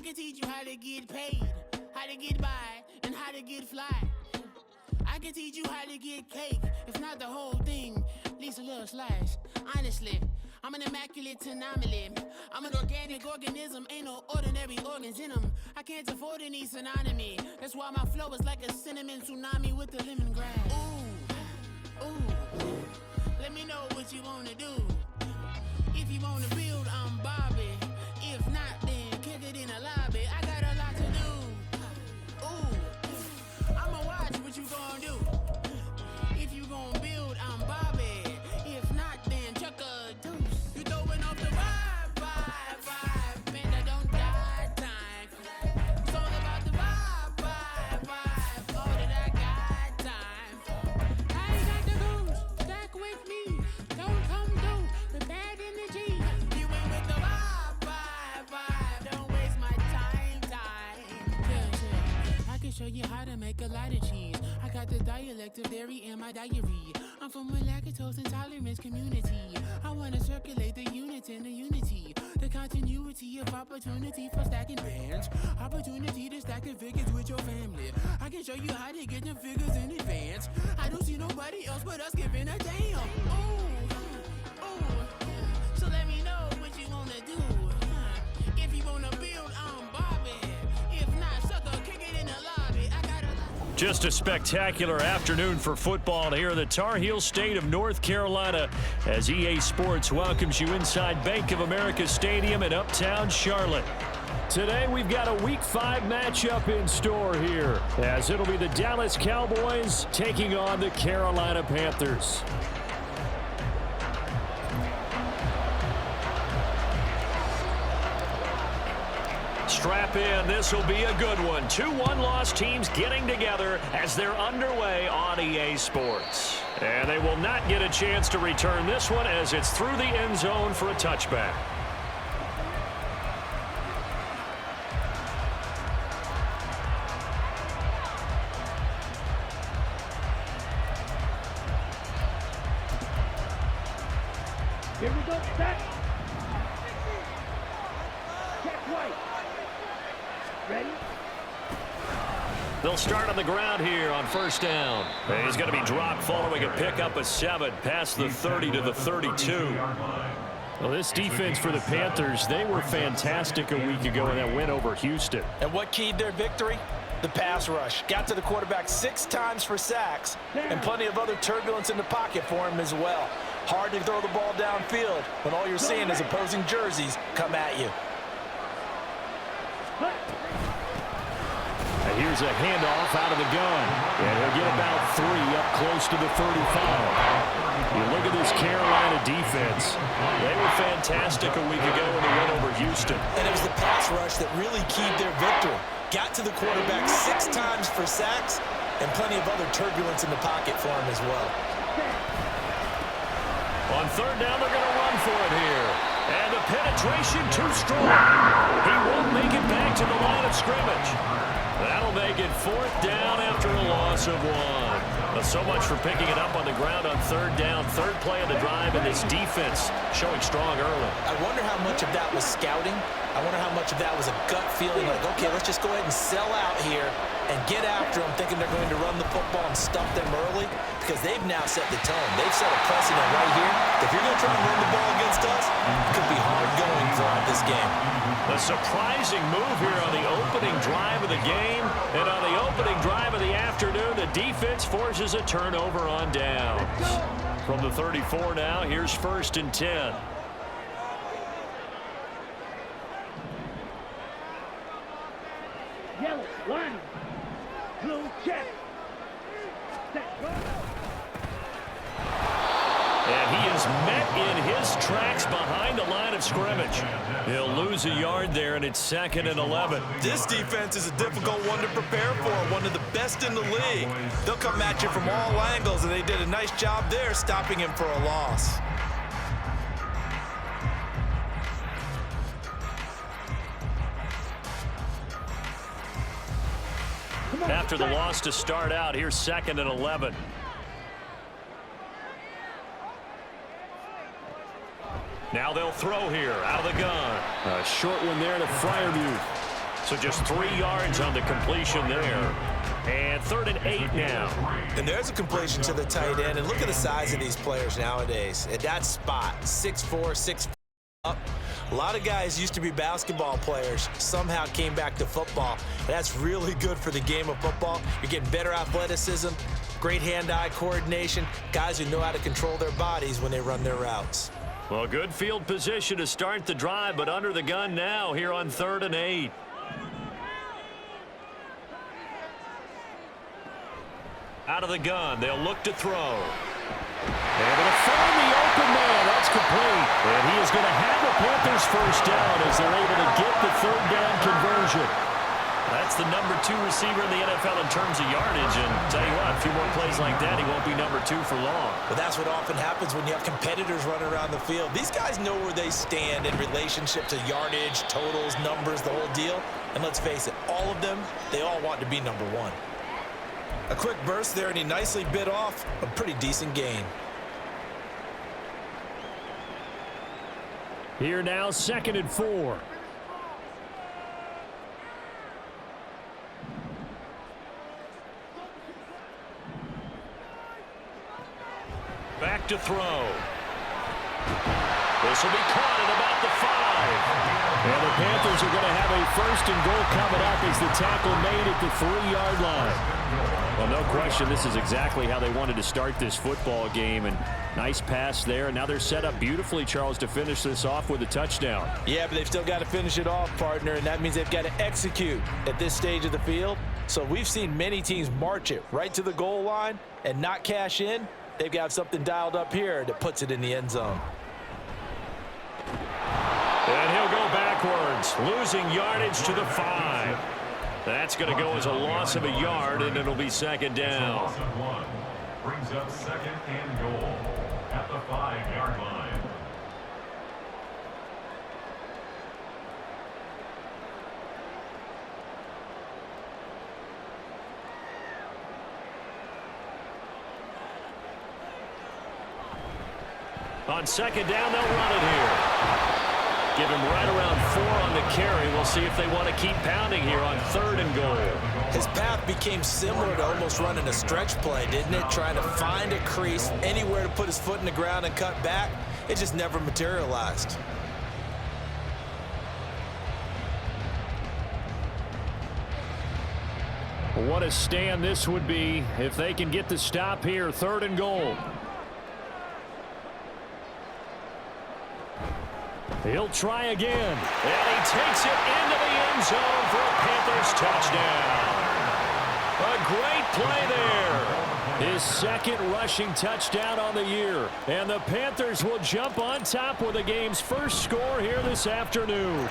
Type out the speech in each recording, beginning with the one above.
can teach you how to get paid, how to get by, and how to get fly. I can teach you how to get cake, if not the whole thing, at least a little slice. Honestly, I'm an immaculate anomaly. I'm an organic organism, ain't no ordinary organs in them. I can't afford any synonymy. That's why my flow is like a cinnamon tsunami with the lemongrass. Ooh, ooh, let me know what you wanna do. If you wanna build, I'm Bobby. If not, then kick it in the lobby. I got a lot to do. Ooh, I'ma watch what you gon' do. If you gon' build, I'm Bobby. If not, then chuck a deuce. You throwing off the vibe, man, I don't die time. It's all about the vibe, all that I got time. I ain't got the goose, stack with me. Don't come through the bad energy. You ain't with the vibe, don't waste my time. Yeah. I can show you how to make a lot of cheese. I got the dialect of dairy in my diary. I'm from a lactose intolerance community. I wanna circulate the units in the unity. The continuity of opportunity for stacking bands. Opportunity to stack the figures with your family. I can show you how to get them figures in advance. I don't see nobody else but us giving a damn. Ooh, so let me know what you wanna do. If you wanna build, I'm Bobby. If not, sucker, kick it in the lobby. I got a Just a spectacular afternoon for football here in the Tar Heel state of North Carolina as EA Sports welcomes you inside Bank of America Stadium in uptown Charlotte. Today we've got a Week 5 matchup in store here as it'll be the Dallas Cowboys taking on the Carolina Panthers. Strap in, this will be a good one. 2 one-loss teams getting together as they're underway on EA Sports. And they will not get a chance to return this one as it's through the end zone for a touchback. Here we go, set. Check right. Ready? They'll start on the ground here on first down. And he's going to be dropped following a pickup of 7 past the 30 to the 32. Well, this defense for the Panthers, they were fantastic a week ago in that win over Houston. And what keyed their victory? The pass rush. Got to the quarterback 6 times for sacks, and plenty of other turbulence in the pocket for him as well. Hard to throw the ball downfield when all you're seeing is opposing jerseys come at you. Here's a handoff out of the gun. And he'll get about 3 up close to the 35. You look at this Carolina defense. They were fantastic a week ago in the win over Houston. And it was the pass rush that really keyed their victory. Got to the quarterback 6 times for sacks, and plenty of other turbulence in the pocket for him as well. On third down, they're going to run for it here. And the penetration too strong. He won't make it back to the line of scrimmage. That'll make it 4th down after a loss of 1. But so much for picking it up on the ground on third down. Third play of the drive, and this defense showing strong early. I wonder how much of that was scouting. I wonder how much of that was a gut feeling like, okay, let's just go ahead and sell out here and get after them, thinking they're going to run the football and stuff them early, because they've now set the tone. They've set a precedent right here. If you're going to try and run the ball against us, it could be hard going throughout this game. A surprising move here on the opening drive of the game. And on the opening drive of the afternoon, the defense forces a turnover on downs. From the 34 now, here's 1st and 10. Yellow, line. Blue, check. Set, go. And he is met in his tracks behind the line of scrimmage. He'll lose a yard there, and it's 2nd and 11. This defense is a difficult one to prepare for, one of the best in the league. They'll come at you from all angles, and they did a nice job there stopping him for a loss. After the loss to start out, here's 2nd and 11. Now they'll throw here out of the gun. A short one there to Freiermuth. So just 3 yards on the completion there. And 3rd and 8 now. And there's a completion to the tight end. And look at the size of these players nowadays. At that spot, 6'4", 6'5" up. A lot of guys used to be basketball players, somehow came back to football. That's really good for the game of football. You're getting better athleticism, great hand-eye coordination, guys who know how to control their bodies when they run their routes. Well, good field position to start the drive, but under the gun now here on 3rd and 8. Out of the gun, they'll look to throw. They're going to find the open man. That's complete. And he is going to have the Panthers first down as they're able to get the 3rd down conversion. That's the number 2 receiver in the NFL in terms of yardage. And tell you what, a few more plays like that, he won't be number 2 for long. But that's what often happens when you have competitors running around the field. These guys know where they stand in relationship to yardage, totals, numbers, the whole deal. And let's face it, all of them, they all want to be number 1. A quick burst there, and he nicely bit off a pretty decent gain. Here now, 2nd and 4. Back to throw. This will be caught at about the 5. And the Panthers are going to have a 1st and goal coming up as the tackle made at the 3-yard line. Well, no question, this is exactly how they wanted to start this football game. And nice pass there. And now they're set up beautifully, Charles, to finish this off with a touchdown. Yeah, but they've still got to finish it off, partner, and that means they've got to execute at this stage of the field. So we've seen many teams march it right to the goal line and not cash in. They've got something dialed up here that puts it in the end zone. And he'll go backwards, losing yardage to the 5. That's going to go as a loss of a yard, and it'll be 2nd down. Loss of 1 brings up 2nd and goal at the 5-yard line. On 2nd down, they'll run it here. Give him right around 4 on the carry. We'll see if they want to keep pounding here on 3rd and goal. His path became similar to almost running a stretch play, didn't it? Trying to find a crease, anywhere to put his foot in the ground and cut back. It just never materialized. What a stand this would be if they can get the stop here. 3rd and goal. He'll try again, and he takes it into the end zone for a Panthers touchdown. A great play there. His 2nd rushing touchdown on the year. And the Panthers will jump on top with the game's first score here this afternoon.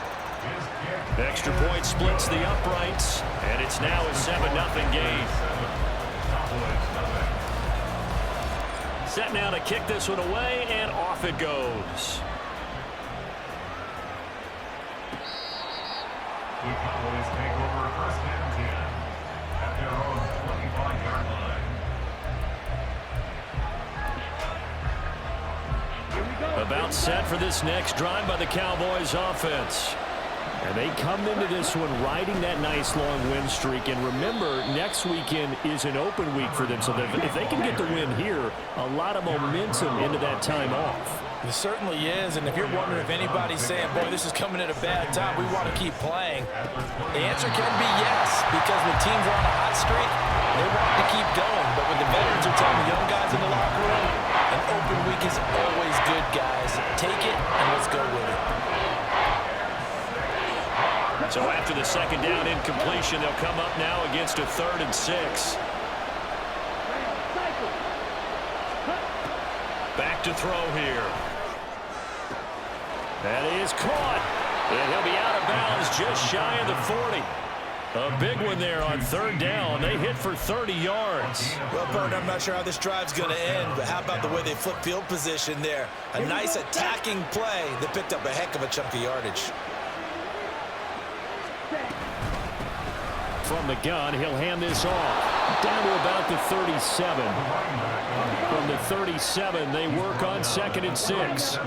Extra point splits the uprights, and it's now a 7-0 game. Set now to kick this one away, and off it goes. The Cowboys take over 1st and 10 at their own 25-yard line. About set for this next drive by the Cowboys offense. And they come into this one riding that nice long win streak. And remember, next weekend is an open week for them. So that if they can get the win here, a lot of momentum into that time off. It certainly is, and if you're wondering if anybody's saying, boy, this is coming at a bad time, we want to keep playing, the answer can be yes, because when teams are on a hot streak, they want to keep going. But when the veterans are telling the young guys in the locker room, an open week is always good, guys. Take it, and let's go with it. So after the 2nd down incompletion, they'll come up now against a 3rd and 6. Back to throw here. That is caught. And he'll be out of bounds just shy of the 40. A big one there on 3rd down. They hit for 30 yards. Well, partner, I'm not sure how this drive's going to end, but how about the way they flip field position there? A nice attacking play that picked up a heck of a chunk of yardage. From the gun, he'll hand this off. Down to about the 37. From the 37, they work on 2nd and 6.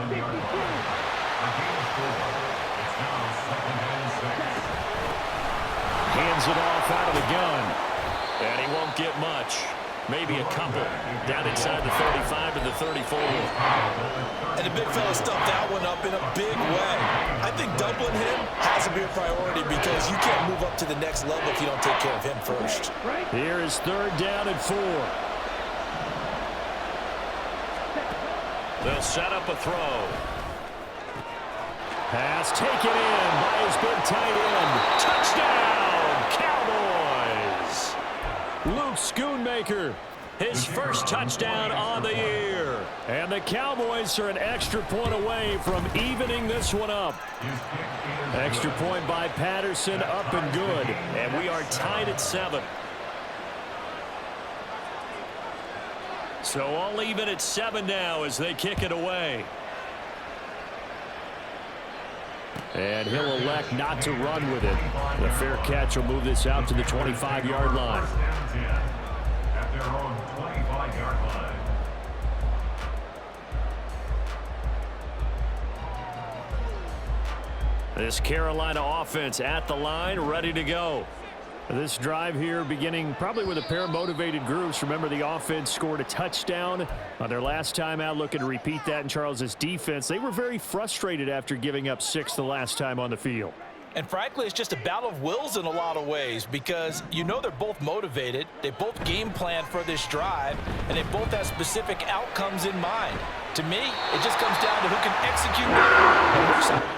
hands it off out of the gun. And he won't get much. Maybe a couple. Down inside the 35 to the 34. And the big fella stuffed that one up in a big way. I think doubling him has to be a priority because you can't move up to the next level if you don't take care of him first. Here is 3rd down and 4. They'll set up a throw. Pass taken in by his big tight end. Touchdown, Cowboys! Luke Schoonmaker. His first touchdown on the year. And the Cowboys are an extra point away from evening this one up. Extra point by Patterson, up and good. And we are tied at 7. So all even at 7 now as they kick it away. And he'll elect not to run with it. The fair catch will move this out to the 25-yard line. At their own 25-yard line. This Carolina offense at the line, ready to go. This drive here beginning probably with a pair of motivated groups. Remember, the offense scored a touchdown on their last time out, looking to repeat that in Charles's defense. They were very frustrated after giving up 6 the last time on the field. And frankly, it's just a battle of wills in a lot of ways because you know they're both motivated, they both game plan for this drive, and they both have specific outcomes in mind. To me, it just comes down to who can execute better on which side.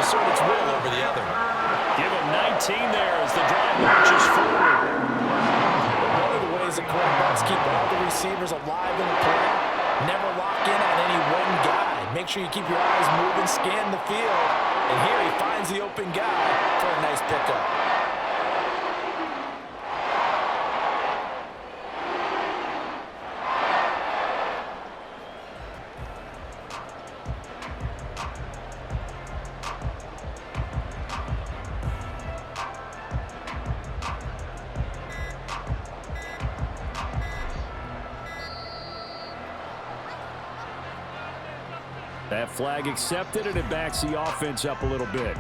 Assert its will over the other. Give him 19 there as the drive marches forward. One of the ways the quarterbacks keep all the receivers alive in the play, never lock in on any one guy. Make sure you keep your eyes moving, scan the field. And here he finds the open guy for a nice pickup. That flag accepted, and it backs the offense up a little bit.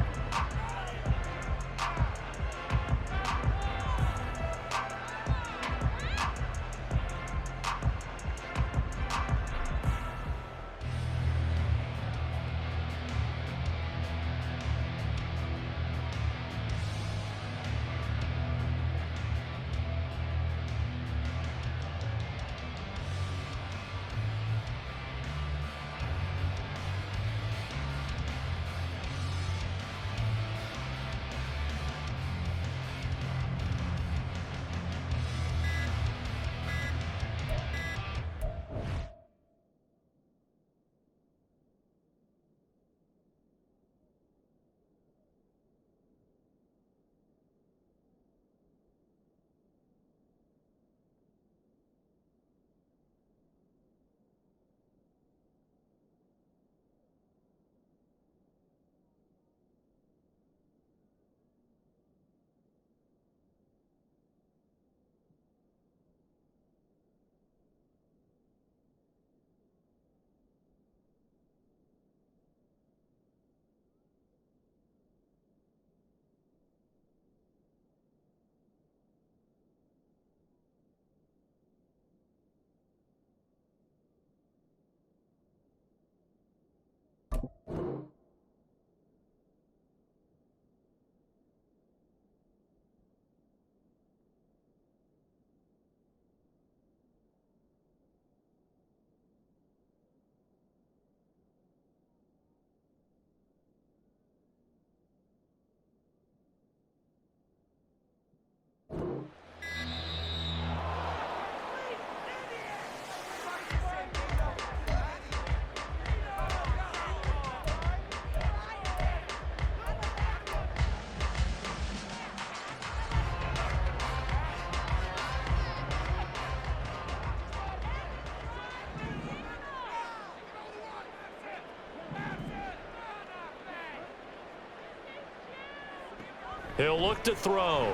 He'll look to throw.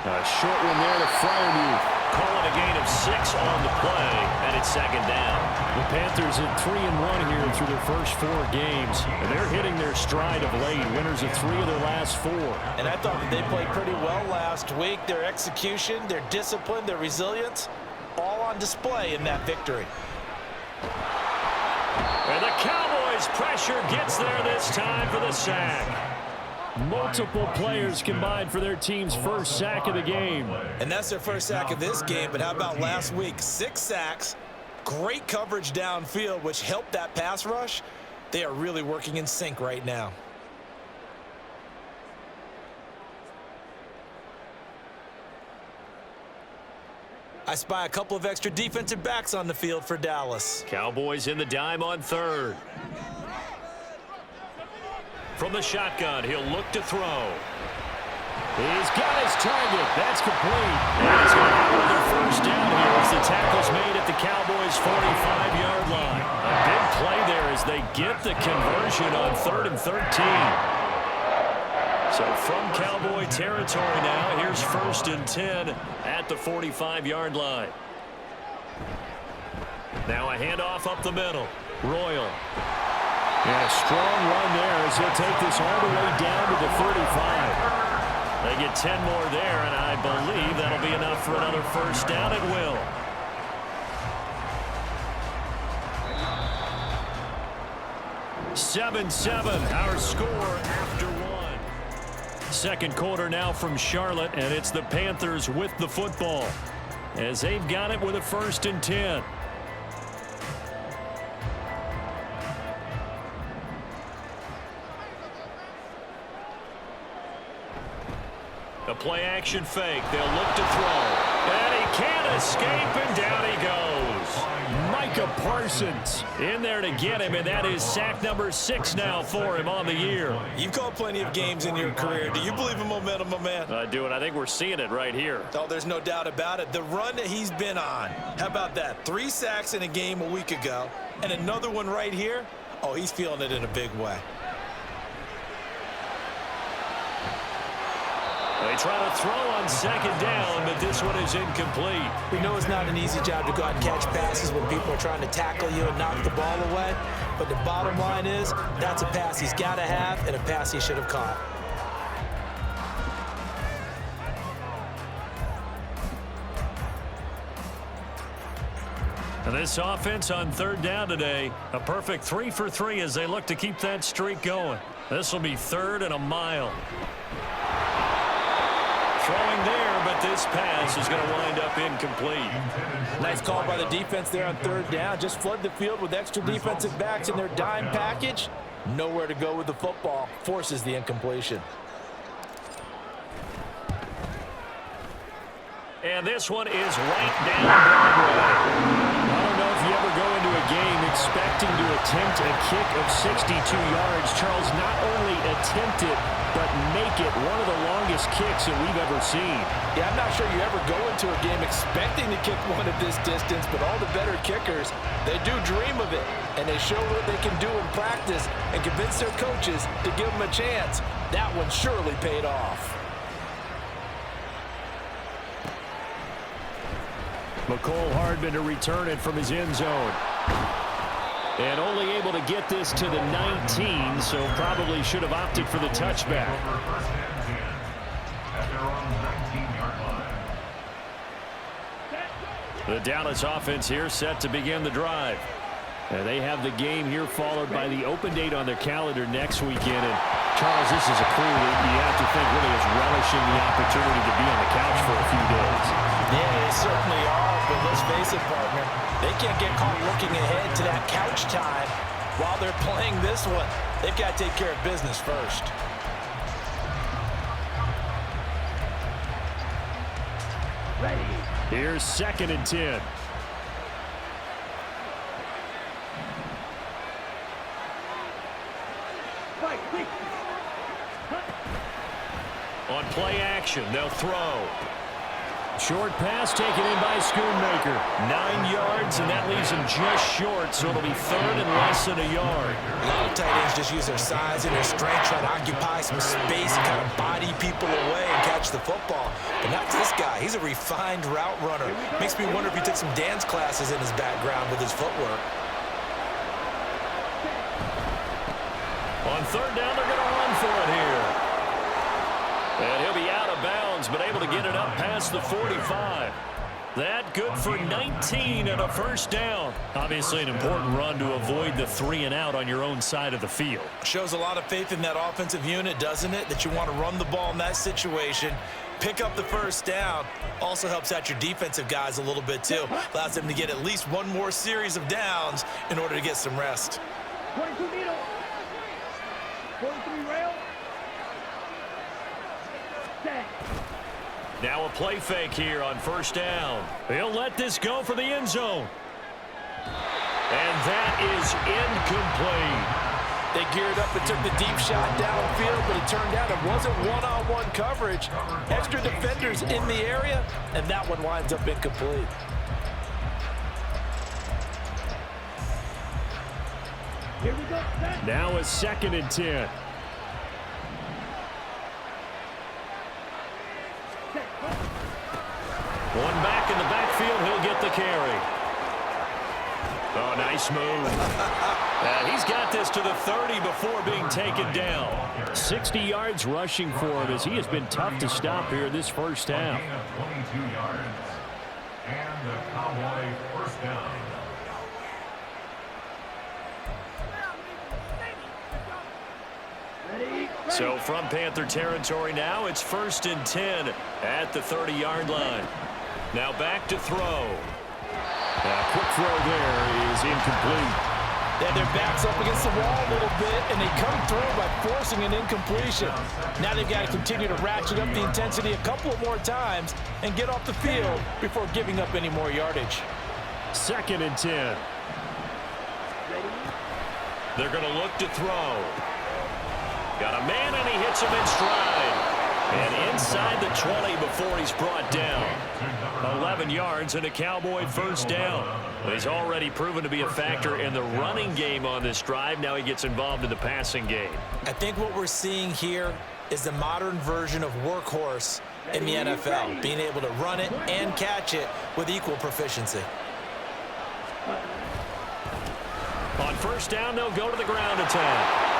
A short one there to Fryermuth. Calling a gain of 6 on the play, and it's second down. The Panthers at 3-1 here through their first 4 games. And they're hitting their stride of late. Winners of 3 of their last 4. And I thought that they played pretty well last week. Their execution, their discipline, their resilience, all on display in that victory. And the Cowboys' pressure gets there this time for the sack. Multiple players combined for their team's first sack of the game. And that's their first sack of this game, but how about last week? 6 sacks, great coverage downfield, which helped that pass rush. They are really working in sync right now. I spy a couple of extra defensive backs on the field for Dallas. Cowboys in the dime on 3rd. From the shotgun, he'll look to throw. He's got his target. That's complete. And he's going to have another first down here as the tackle's made at the Cowboys' 45-yard line. A big play there as they get the conversion on 3rd and 13. So from Cowboy territory now, here's 1st and 10 at the 45-yard line. Now a handoff up the middle. Royal. And a strong run there as he'll take this all the way down to the 35. They get 10 more there, and I believe that'll be enough for another first down. It will. Seven, our score after 1. Second quarter now from Charlotte, and it's the Panthers with the football as they've got it with a 1st and 10. A play-action fake. They'll look to throw. And he can't escape, and down he goes. Micah Parsons in there to get him, and that is sack number 6 now for him on the year. You've called plenty of games in your career. Do you believe in momentum, my man? I do, and I think we're seeing it right here. Oh, there's no doubt about it. The run that he's been on. How about that? 3 sacks in a game a week ago, and another one right here. Oh, he's feeling it in a big way. They try to throw on 2nd down, but this one is incomplete. We know it's not an easy job to go out and catch passes when people are trying to tackle you and knock the ball away. But the bottom line is, that's a pass he's got to have and a pass he should have caught. And this offense on 3rd down today, a perfect 3 for 3 as they look to keep that streak going. This will be 3rd and a mile. Throwing there, but this pass is going to wind up incomplete. Nice call by the defense there on 3rd down. Just flood the field with extra defensive backs in their dime package. Nowhere to go with the football. Forces the incompletion. And this one is right down Broadway. I don't know if you ever go into a game expecting to attempt a kick of 62 yards. Charles, not only attempt it, but make it one of the longest kicks that we've ever seen. Yeah, I'm not sure you ever go into a game expecting to kick one of this distance, but all the better kickers, they do dream of it, and they show what they can do in practice and convince their coaches to give them a chance. That one surely paid off. McCole Hardman to return it from his end zone. And only able to get this to the 19, so probably should have opted for the touchback. The Dallas offense here set to begin the drive. And they have the game here followed by the open date on their calendar next weekend. And Charles, this is a crew that you have to think really is relishing the opportunity to be on the couch for a few days. Yeah, they certainly are, but let's face it, partner. They can't get caught looking ahead to that couch time while they're playing this one. They've got to take care of business first. Ready. Here's 2nd and 10. Fight, quick. On play action, they'll throw. Short pass taken in by Schoonmaker. 9 yards, and that leaves him just short, so it'll be third and less than a yard. A lot of tight ends just use their size and their strength, try to occupy some space and kind of body people away and catch the football. But not this guy. He's a refined route runner. Makes me wonder if he took some dance classes in his background with his footwork. On third down, they're going to run for it here. And he'll be out of bounds, but able to get it up past the 45. That good for 19 and a first down. Obviously an important run to avoid the 3 and out on your own side of the field. Shows a lot of faith in that offensive unit, doesn't it? That you want to run the ball in that situation. Pick up the first down. Also helps out your defensive guys a little bit too. Allows them to get at least one more series of downs in order to get some rest. 22 needle. 43 rail. Set. Now a play fake here on first down. He'll let this go for the end zone. And that is incomplete. They geared up and took the deep shot downfield, but it turned out it wasn't one-on-one coverage. Extra defenders in the area, and that one winds up incomplete. Here we go. Set. Now a 2nd and 10. One back in the backfield, he'll get the carry. Oh, nice move. He's got this to the 30 before being taken down. 60 yards rushing for him as he has been tough to stop here this first half. Gain of 22 yards. And the Cowboy first down. Ready. So from Panther territory now, it's 1st and 10 at the 30-yard line. Now back to throw. Quick throw there is incomplete. They have their backs up against the wall a little bit, and they come through by forcing an incompletion. Now they've got to continue to ratchet up the intensity a couple of more times and get off the field before giving up any more yardage. 2nd and 10. They're going to look to throw. Got a man, and he hits him in stride. And inside the 20 before he's brought down. 11 yards and a Cowboy first down. He's already proven to be a factor in the running game on this drive. Now he gets involved in the passing game. I think what we're seeing here is the modern version of workhorse in the NFL, being able to run it and catch it with equal proficiency. On first down, they'll go to the ground attack.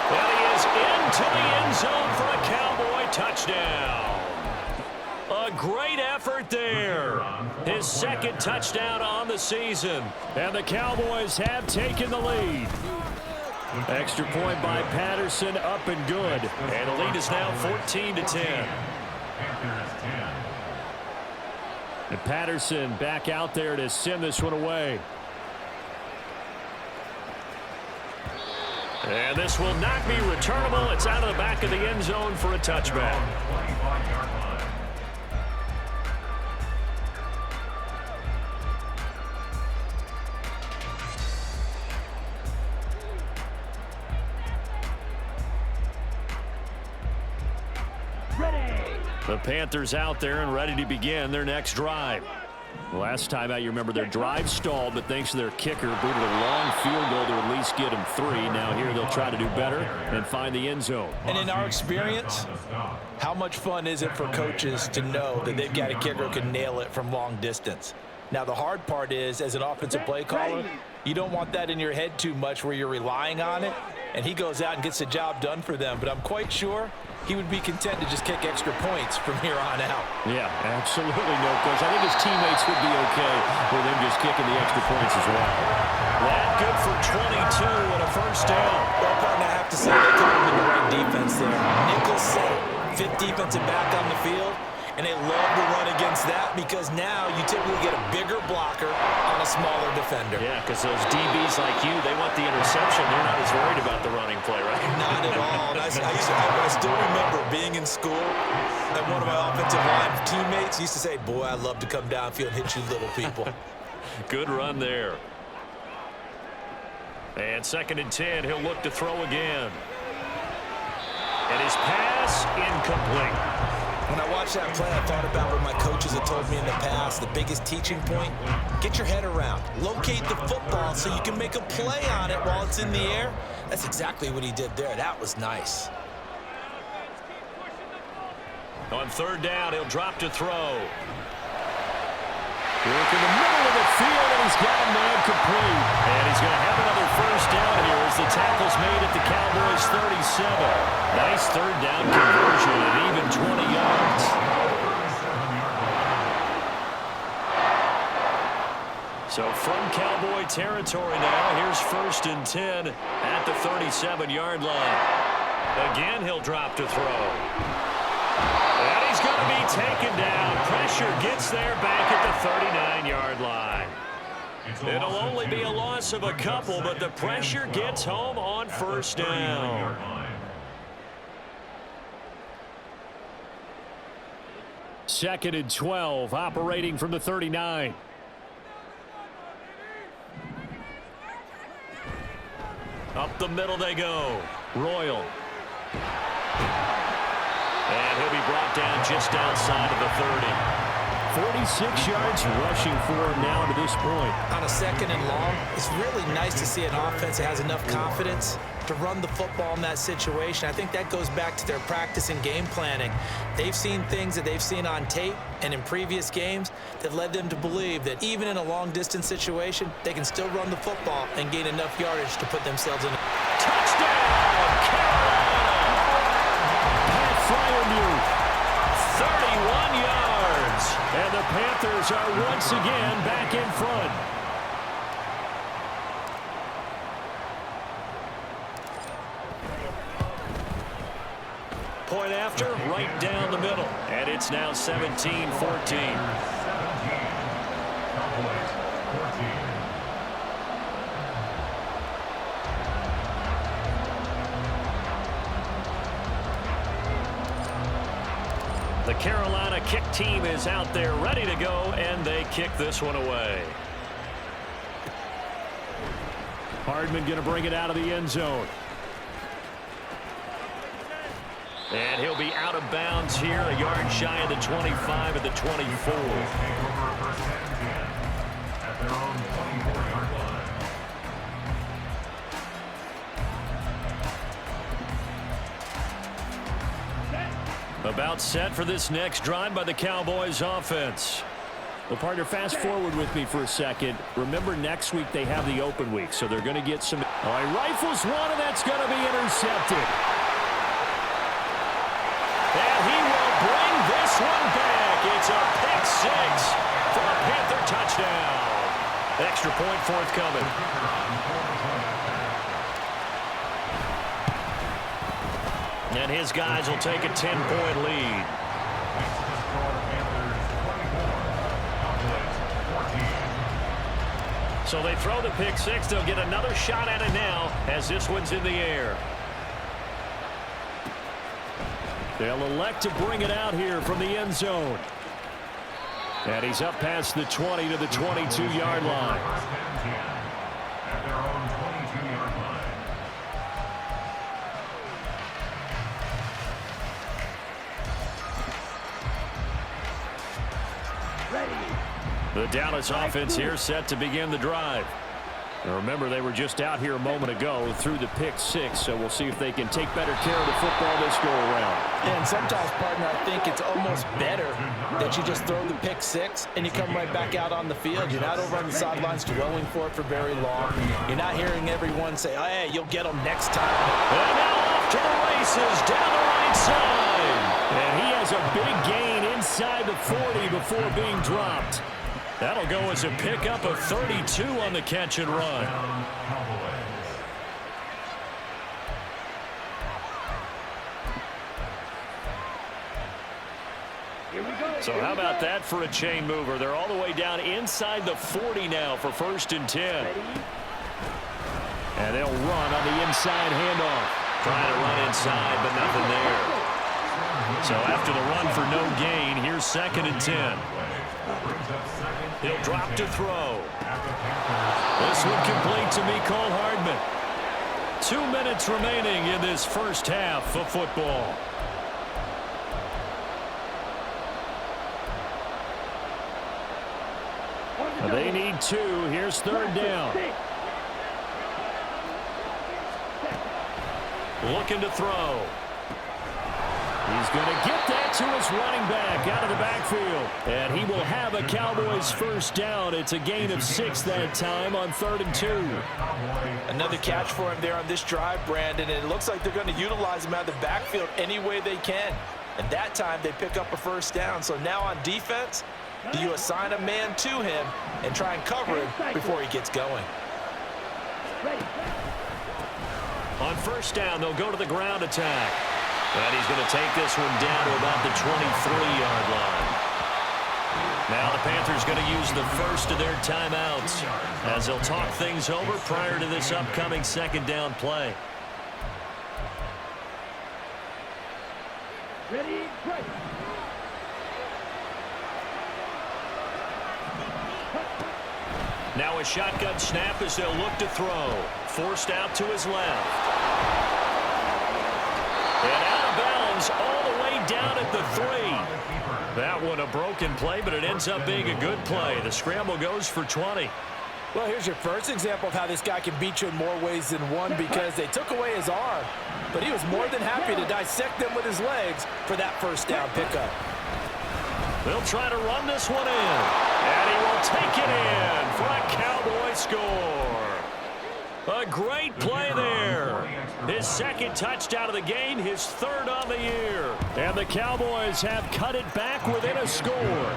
And he is into the end zone for a Cowboy touchdown. A great effort there. His 2nd touchdown on the season. And the Cowboys have taken the lead. Extra point by Patterson, up and good. And the lead is now 14-10. Panthers 10. And Patterson back out there to send this one away. And this will not be returnable. It's out of the back of the end zone for a touchback. 25-yard line. The Panthers out there and ready to begin their next drive. Last time out, you remember their drive stalled, but thanks to their kicker, booted a long field goal to at least get them 3. Now here they'll try to do better and find the end zone. And in our experience, how much fun is it for coaches to know that they've got a kicker who can nail it from long distance? Now, the hard part is, as an offensive play caller, you don't want that in your head too much where you're relying on it, and he goes out and gets the job done for them. But I'm quite sure he would be content to just kick extra points from here on out. Yeah, absolutely no question. I think his teammates would be okay with him just kicking the extra points as well. That good for 22 and a first down. Well, partner, I have to say they caught him in the right defense there. Nickel set, 5th defensive back on the field, and they love to run against that because now you typically get a bigger blocker on a smaller defender. Yeah, because those DBs like you, they want the interception. They're not as worried about the running play, right? Not at all. I still remember being in school, and one of my offensive line teammates used to say, boy, I'd love to come downfield and hit you little people. Good run there. And 2nd and 10, he'll look to throw again. And his pass incomplete. When I watched that play, I thought about what my coaches had told me in the past. The biggest teaching point, get your head around. Locate the football so you can make a play on it while it's in the air. That's exactly what he did there. That was nice. On third down, he'll drop to throw. Work in the middle of the field, and he's got a man complete. And he's going to have another first down here as the tackle's made at the Cowboys' 37. Nice third down conversion at even 20 yards. So from Cowboy territory now, here's 1st and 10 at the 37-yard line. Again, he'll drop to throw. And he's going to be taken down. Pressure gets there back at the 39-yard line. It'll only be a loss of a couple, but the pressure gets home on first down. Second and 12, operating from the 39. Up the middle they go. Royal. And he'll be brought down just outside of the 30. 46 yards rushing for him now to this point. On a second and long, it's really nice to see an offense that has enough confidence to run the football in that situation. I think that goes back to their practice and game planning. They've seen things that they've seen on tape and in previous games that led them to believe that even in a long-distance situation, they can still run the football and gain enough yardage to put themselves in a Touchdown, Carolina! Fryermuth, 31 yards. and the Panthers are once again back in front. Point after, right down the middle. And it's now 17-14. 17. Cowboys, 14. The Carolina kick team is out there ready to go, and they kick this one away. Hardman going to bring it out of the end zone. And he'll be out of bounds here, a yard shy of the 25 at the 24. Take over first and 10 at their own 24-yard line. About set for this next drive by the Cowboys offense. Well, partner, fast forward with me for a second. Remember, next week they have the open week, so they're going to get some. All right, rifles one, and that's going to be intercepted. And he will bring this one back. It's a pick six for a Panther touchdown. Extra point forthcoming. And his guys will take a 10-point lead. So they throw the pick six. They'll get another shot at it now as this one's in the air. They'll elect to bring it out here from the end zone. And he's up past the 20 to the 22-yard line. At their own 22-yard line. The Dallas offense here set to begin the drive. Now remember, they were just out here a moment ago through the pick six, so we'll see if they can take better care of the football this go around. And sometimes, partner, I think it's almost better that you just throw the pick six and you come right back out on the field. You're not over on the sidelines dwelling for it for very long. You're not hearing everyone say, oh, hey, you'll get them next time. And now off to the races down the right side. And he has a big gain inside the 40 before being dropped. That'll go as a pickup of 32 on the catch and run. So how about that for a chain mover? They're all the way down inside the 40 now for 1st and 10. And they'll run on the inside handoff. Trying to run inside, but nothing there. So after the run for no gain, here's 2nd and 10. He'll drop to throw. This one complete to Mecole Hardman. 2 minutes remaining in this first half of football. They need 2. Here's 3rd down. Looking to throw. He's going to get that to his running back out of the backfield. And he will have a Cowboys 1st down. It's a gain of 6 that time on 3rd and 2. Another catch for him there on this drive, Brandon. And it looks like they're going to utilize him out of the backfield any way they can. And that time they pick up a 1st down. So now on defense, do you assign a man to him and try and cover him before he gets going? On 1st down, they'll go to the ground attack. And he's going to take this one down to about the 23-yard line. Now the Panthers going to use the first of their timeouts as they'll talk things over prior to this upcoming 2nd down play. Ready, break. Now a shotgun snap as they'll look to throw. Forced out to his left. And out of bounds all the way down at the 3. That one a broken play, but it ends up being a good play. The scramble goes for 20. Well, here's your first example of how this guy can beat you in more ways than one, because they took away his arm, but he was more than happy to dissect them with his legs for that 1st down pickup. They'll try to run this one in, and he will take it in for a Cowboy score. A great play there. His 2nd touchdown of the game, his 3rd on the year. And the Cowboys have cut it back within a score.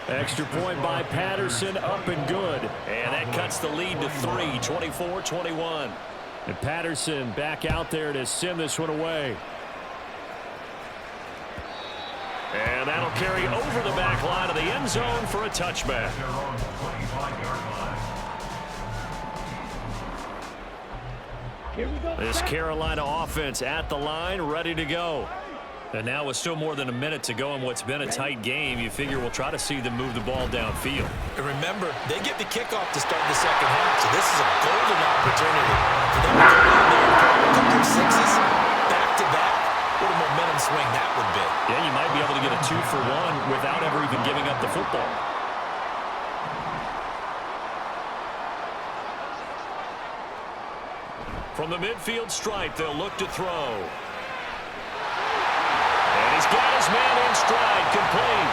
Extra point by Patterson, up and good. And that cuts the lead to 3, 24-21. And Patterson back out there to send this one away. And that'll carry over the back line of the end zone for a touchback. This Carolina offense at the line, ready to go. And now with still more than a minute to go in what's been a tight game, you figure we'll try to see them move the ball downfield. And remember, they get the kickoff to start the 2nd half, so this is a golden opportunity for them to go in there and grab a couple of 6s back-to-back. What a momentum swing that would be. Yeah, you might be able to get a 2-for-1 without ever even giving up the football. From the midfield stripe, they'll look to throw. And he's got his man in stride, complete.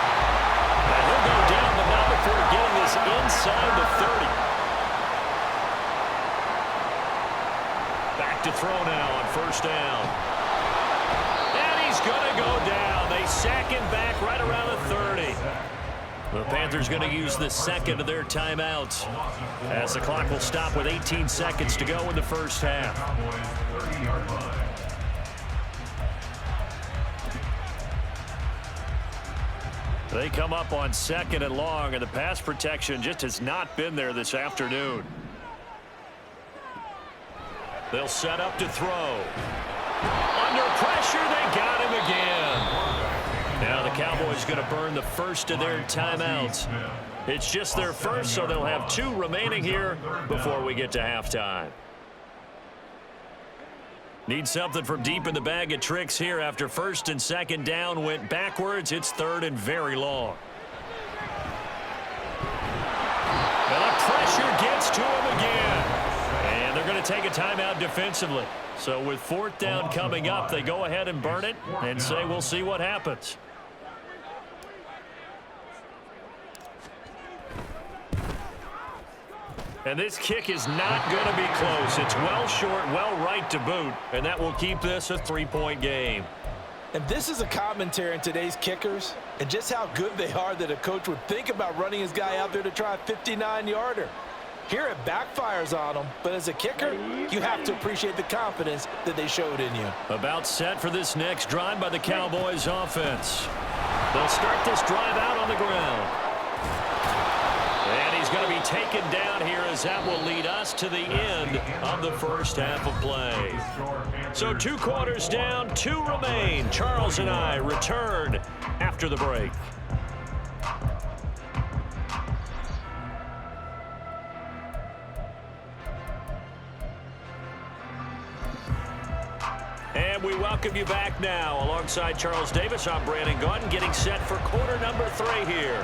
And he'll go down the mound before getting this inside the 30. Back to throw now on 1st down. And he's going to go down. They sack him back right around the 30. The Panthers going to use the 2nd of their timeouts as the clock will stop with 18 seconds to go in the 1st half. They come up on 2nd and long, and the pass protection just has not been there this afternoon. They'll set up to throw. Under pressure, they got him again. Now the Cowboys going to burn the first of their timeouts. It's just their first, so they'll have 2 remaining here before we get to halftime. Need something from deep in the bag of tricks here after 1st and 2nd down went backwards. It's 3rd and very long. And the pressure gets to him again. And they're going to take a timeout defensively. So with 4th down coming up, they go ahead and burn it and say we'll see what happens. And this kick is not going to be close. It's well short, well right to boot, and that will keep this a 3-point game. And this is a commentary on today's kickers and just how good they are that a coach would think about running his guy out there to try a 59-yarder. Here it backfires on them, but as a kicker, you have to appreciate the confidence that they showed in you. About set for this next drive by the Cowboys offense. They'll start this drive out on the ground. And he's going to be taken down here as that will lead us to the end of the 1st half of play. So 2 quarters down, 2 remain. Charles and I return after the break. And we welcome you back now. Alongside Charles Davis, I'm Brandon Gaudin, getting set for quarter number 3 here.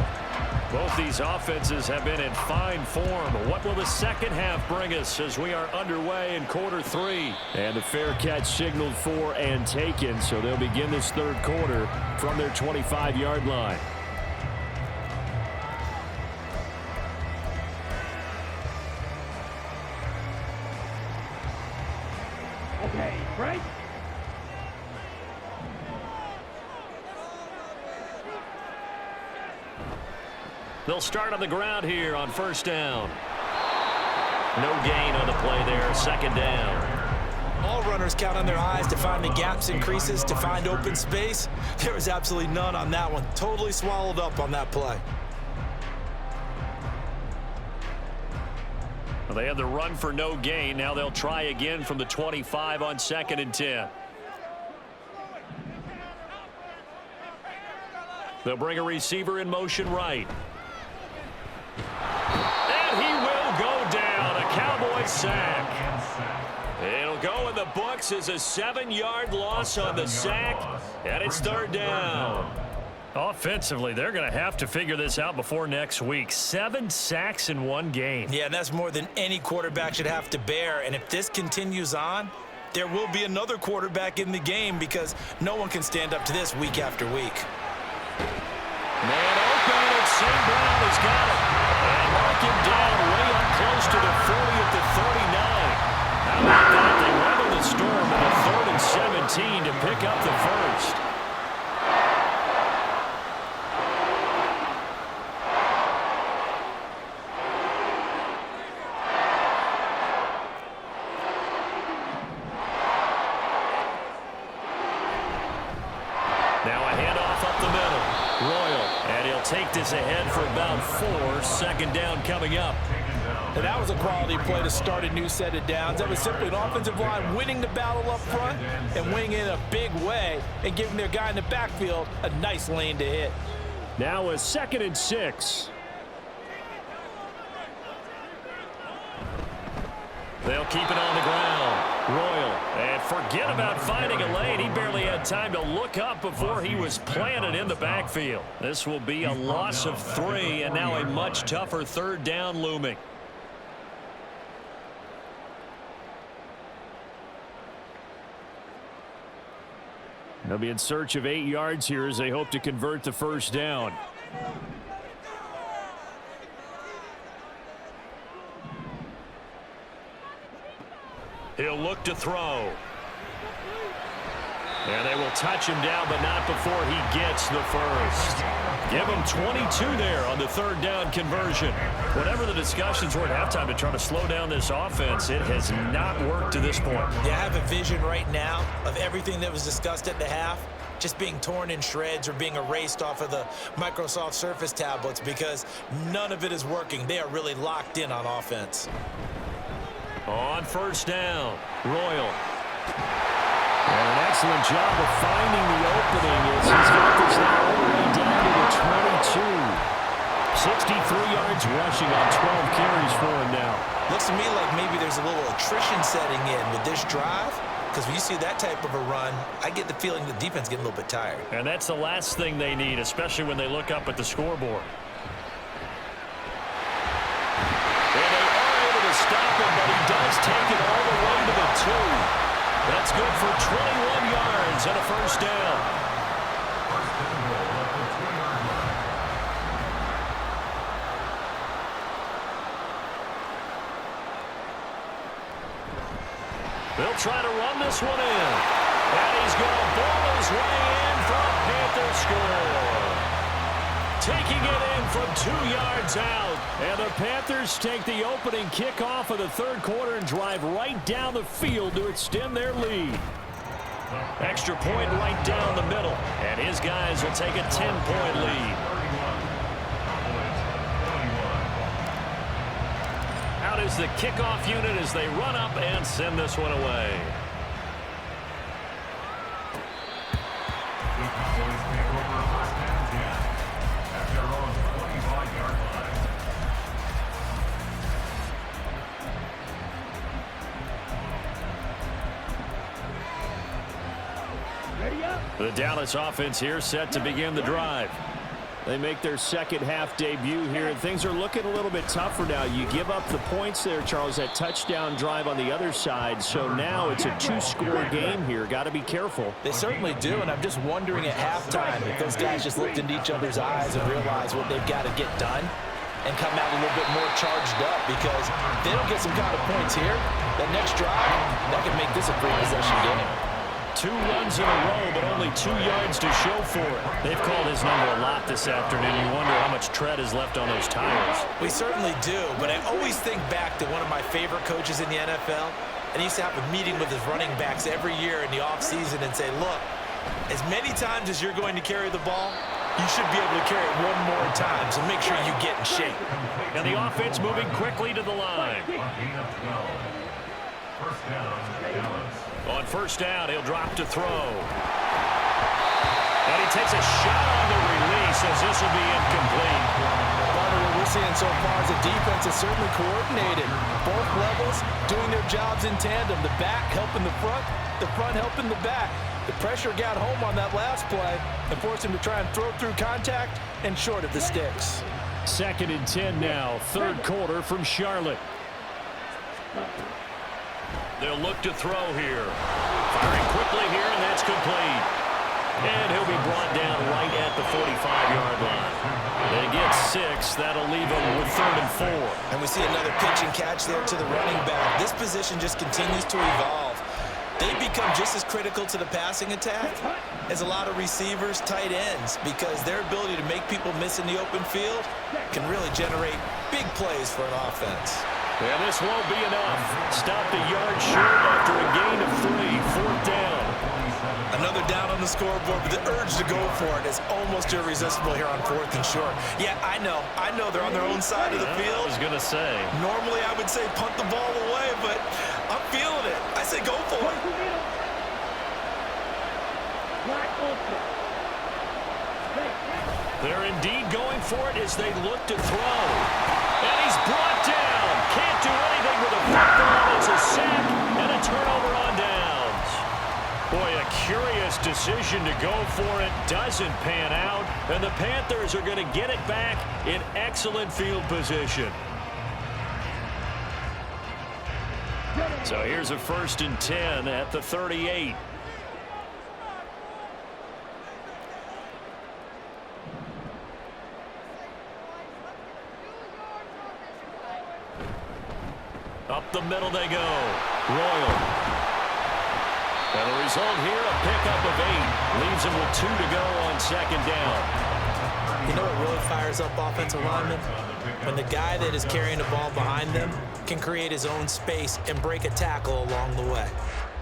Both these offenses have been in fine form. What will the second half bring us as we are underway in quarter 3? And the fair catch signaled for and taken, so they'll begin this third quarter from their 25-yard line. Okay, break. They'll start on the ground here on first down. No gain on the play there, second down. All runners count on their eyes to find the gaps and creases, to find open space. There was absolutely none on that one. Totally swallowed up on that play. Well, they had the run for no gain. Now they'll try again from the 25 on 2nd and 10. They'll bring a receiver in motion right. And he will go down. A Cowboy sack. It'll go in the books as a 7-yard loss on the sack, and it's third down. Offensively, they're going to have to figure this out before next week. 7 sacks in one game. Yeah, and that's more than any quarterback should have to bear. And if this continues on, there will be another quarterback in the game because no one can stand up to this week after week. Man open, and St. Brown has got it. And mark him down way up close to the 40 at the 39. How about that? They weather the storm in a 3rd and 17 to pick up the first. Now a handoff up the middle. Royal, and he'll take this ahead for about 4. Second down coming up. And that was a quality play to start a new set of downs. That was simply an offensive line winning the battle up front and winning it in a big way and giving their guy in the backfield a nice lane to hit. Now a 2nd and 6. They'll keep it on the ground. Royal, and forget about finding a lane. He barely had time to look up before he was planted in the backfield. This will be a loss of 3, and now a much tougher third down looming. They'll be in search of 8 yards here as they hope to convert the first down. He'll look to throw. And they will touch him down, but not before he gets the first. Give him 22 there on the third down conversion. Whatever the discussions were at halftime to try to slow down this offense, it has not worked to this point. Yeah, I have a vision right now of everything that was discussed at the half just being torn in shreds or being erased off of the Microsoft Surface tablets because none of it is working. They are really locked in on offense. On first down, Royal. And an excellent job of finding the opening as he's got this now all the way down to the 22. 63 yards rushing on 12 carries for him now. Looks to me like maybe there's a little attrition setting in with this drive because when you see that type of a run, I get the feeling the defense getting a little bit tired. And that's the last thing they need, especially when they look up at the scoreboard. Stop him, but he does take it all the way to the 2. That's good for 21 yards and a first down. They'll try to run this one in. And he's going to ball his way in for a Panther score. Taking it in from 2 yards out. And the Panthers take the opening kickoff of the third quarter and drive right down the field to extend their lead. Extra point right down the middle. And his guys will take a 10-point lead. Out is the kickoff unit as they run up and send this one away. The Dallas offense here set to begin the drive. They make their second half debut here, and things are looking a little bit tougher now. You give up the points there, Charles, that touchdown drive on the other side. So now it's a 2-score game here. Got to be careful. They certainly do, and I'm just wondering at halftime if those guys just looked into each other's eyes and realized what they've got to get done and come out a little bit more charged up, because if they don't get some kind of points here, that next drive, that could make this a 3-possession game. 2 runs in a row, but only 2 yards to show for it. They've called his number a lot this afternoon. You wonder how much tread is left on those tires. We certainly do, but I always think back to one of my favorite coaches in the NFL, and he used to have a meeting with his running backs every year in the offseason and say, look, as many times as you're going to carry the ball, you should be able to carry it one more time, so make sure you get in shape. And the offense moving quickly to the line. First down, Dallas. On first down, he'll drop to throw. And he takes a shot on the release as this will be incomplete. What we're seeing so far is the defense is certainly coordinated. Both levels doing their jobs in tandem. The back helping the front helping the back. The pressure got home on that last play and forced him to try and throw through contact and short of the sticks. 2nd and 10 now, 3rd quarter from Charlotte. They'll look to throw here. Firing quickly here, and that's complete. And he'll be brought down right at the 45-yard line. They get 6. That'll leave them with 3rd and 4. And we see another pitch and catch there to the running back. This position just continues to evolve. They become just as critical to the passing attack as a lot of receivers, tight ends, because their ability to make people miss in the open field can really generate big plays for an offense. And this won't be enough. Stopped a yard short after a gain of 3. 4th down. Another down on the scoreboard, but the urge to go for it is almost irresistible here on 4th and short. Yeah, I know they're on their own side of the field. I was going to say. Normally I would say punt the ball away, but I'm feeling it. I say go for it. They're indeed going for it as they look to throw. And he's brought down. Can't do anything with a football. It's a sack and a turnover on downs. Boy, a curious decision to go for it. Doesn't pan out. And the Panthers are going to get it back in excellent field position. So here's a 1st and 10 at the 38. Up the middle they go. Royal. And the result here, a pickup of 8. Leaves him with 2 to go on 2nd down. You know what really fires up offensive linemen? When the guy that is carrying the ball behind them can create his own space and break a tackle along the way.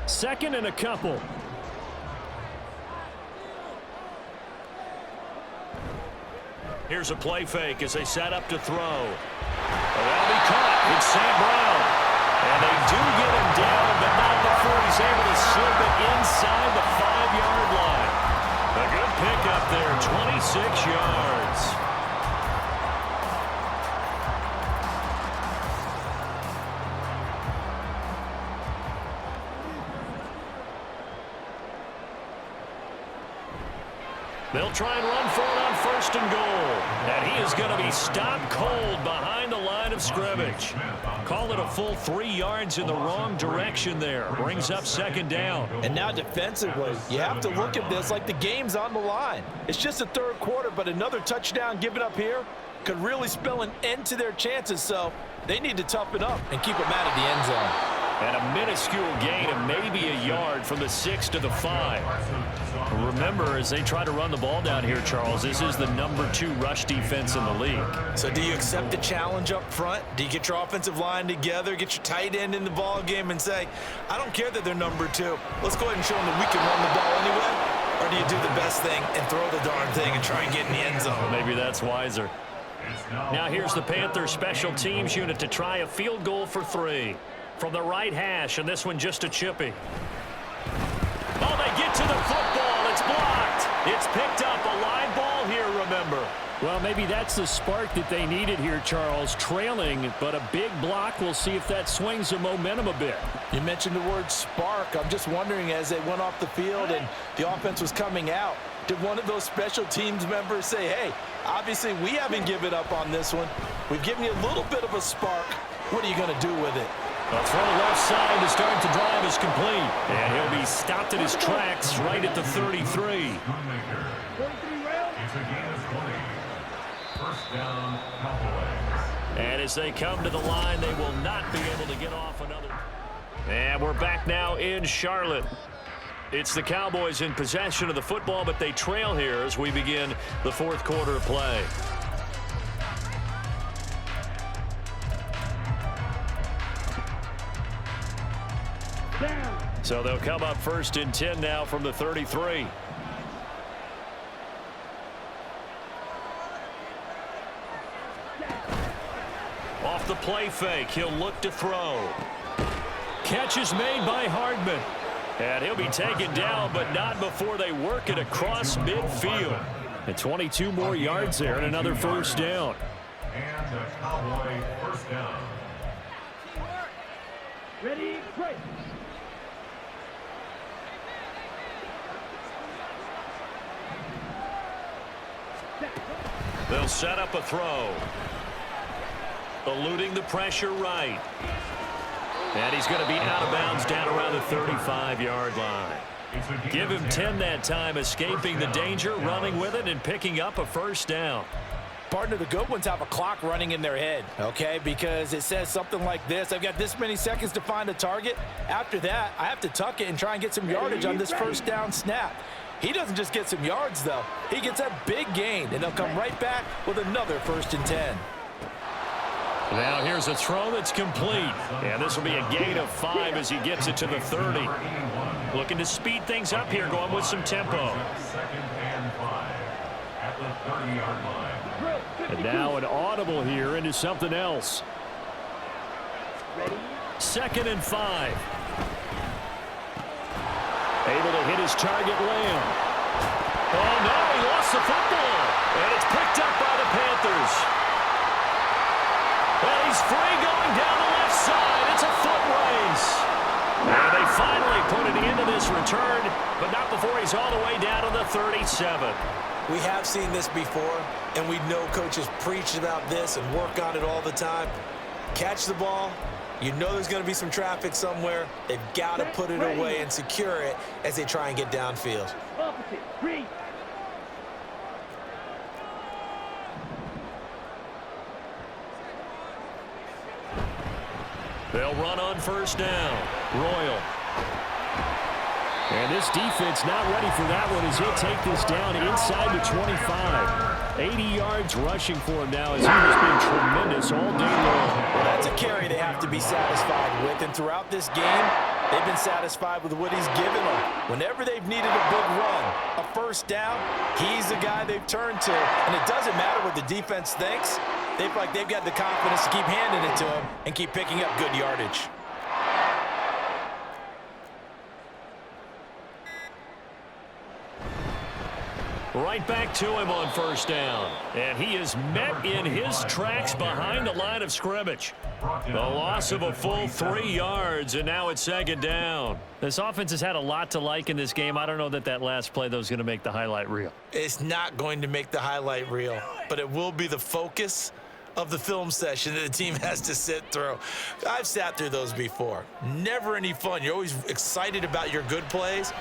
2nd and a couple. Here's a play fake as they set up to throw. That'll be caught. It's St. Brown. And they do get him down, but not before he's able to slip it inside the 5-yard line. A good pickup there, 26 yards. They'll try and run for it on 1st and goal. And he is going to be stopped cold behind the line of scrimmage. Call it a full 3 yards in the wrong direction there. Brings up 2nd down. And now defensively, you have to look at this like the game's on the line. It's just the 3rd quarter, but another touchdown given up here could really spell an end to their chances. So they need to toughen up and keep them out of the end zone. And a minuscule gain of maybe a yard from the 6 to the 5. Remember, as they try to run the ball down here, Charles, this is the number 2 rush defense in the league. So do you accept the challenge up front? Do you get your offensive line together, get your tight end in the ball game and say, I don't care that they're number 2. Let's go ahead and show them that we can run the ball anyway? Or do you do the best thing and throw the darn thing and try and get in the end zone? Maybe that's wiser. Now here's the Panthers special teams unit to try a field goal for 3. From the right hash, and this one just a chippy. Oh, they get to the football. It's blocked. It's picked up. A live ball here, remember. Well, maybe that's the spark that they needed here, Charles. Trailing, but a big block. We'll see if that swings the momentum a bit. You mentioned the word spark. I'm just wondering, as they went off the field and the offense was coming out, Did one of those special teams members say, hey, obviously we haven't given up on this one. We've given you a little bit of a spark. What are you going to do with it? A throw left side to start the drive is complete. And he'll be stopped in his tracks right at the 33. It's a gain of 20. First down, Cowboys. And as they come to the line, they will not be able to get off another. And we're back now in Charlotte. It's the Cowboys in possession of the football, but they trail here as we begin the fourth quarter of play. So they'll come up first and 10 now from the 33. Off the play fake, he'll look to throw. Catch is made by Hardman. And he'll be taken down, but not before they work it across midfield. And 22 more yards there and another first down. And a Cowboy first down. Ready, break. They'll set up a throw. Eluding the pressure right. And he's going to be out of bounds down around the 35-yard line. Give him 10 that time, escaping the danger, running with it, and picking up a first down. Partner, the good ones have a clock running in their head, okay? Because it says something like this. I've got this many seconds to find a target. After that, I have to tuck it and try and get some yardage on this first down snap. He doesn't just get some yards, though. He gets a big gain, and they'll come right back with another 1st and 10. Now here's a throw that's complete. And this will be a gain of 5 as he gets it to the 30. Looking to speed things up here, going with some tempo. 2nd and 5 at the 30-yard line. And now an audible here into something else. 2nd and 5. Able to hit his target, Lamb. Oh, no, he lost the football. And it's picked up by the Panthers. And he's free going down the left side. It's a foot race. And they finally put an end to this return, but not before he's all the way down to the 37. We have seen this before, and we know coaches preach about this and work on it all the time. Catch the ball. You know there's going to be some traffic somewhere. They've got to put it away and secure it as they try and get downfield. Opposite, green. They'll run on first down. Royal. And this defense not ready for that one as he'll take this down inside the 25. 80 yards rushing for him now as he has been tremendous all day long. Well, that's a carry they have to be satisfied with, and throughout this game, they've been satisfied with what he's given them. Whenever they've needed a big run, a first down, he's the guy they've turned to, and it doesn't matter what the defense thinks. They feel like they've got the confidence to keep handing it to him and keep picking up good yardage. Right back to him on first down. And he is met in his tracks behind the line of scrimmage. The loss of a full 3 yards, and now it's 2nd down. This offense has had a lot to like in this game. I don't know that last play, though, is going to make the highlight reel. It's not going to make the highlight reel, but it will be the focus of the film session that the team has to sit through. I've sat through those before. Never any fun. You're always excited about your good plays,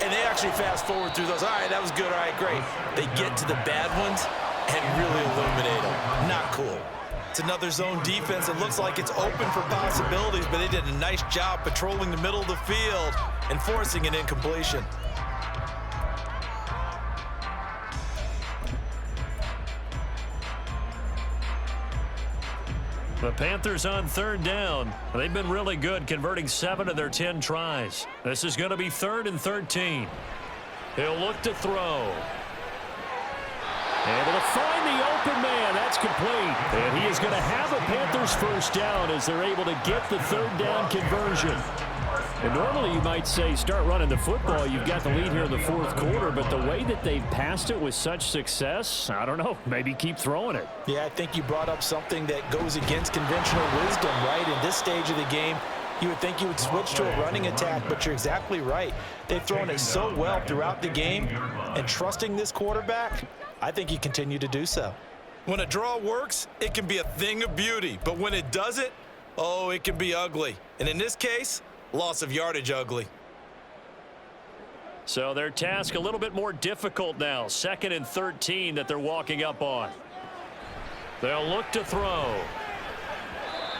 and they actually fast forward through those. All right, that was good. All right, great. They get to the bad ones and really illuminate them. Not cool. It's another zone defense. It looks like it's open for possibilities, but they did a nice job patrolling the middle of the field and forcing an incompletion. The Panthers on 3rd down. They've been really good, converting 7 of their 10 tries. This is going to be 3rd and 13. He'll look to throw. Able to find the open man. That's complete. And he is going to have a Panthers first down as they're able to get the 3rd down conversion. And normally you might say start running the football. You've got the lead here in the 4th quarter, but the way that they've passed it with such success, I don't know, maybe keep throwing it. Yeah, I think you brought up something that goes against conventional wisdom, right? In this stage of the game, You would think you would switch to a running attack, but you're exactly right. They've thrown it so well throughout the game, and trusting this quarterback, I think you continue to do so. When a draw works, it can be a thing of beauty, but when it doesn't, oh, it can be ugly. And in this case, loss of yardage ugly. So their task a little bit more difficult now. 2nd and 13 that they're walking up on. They'll look to throw.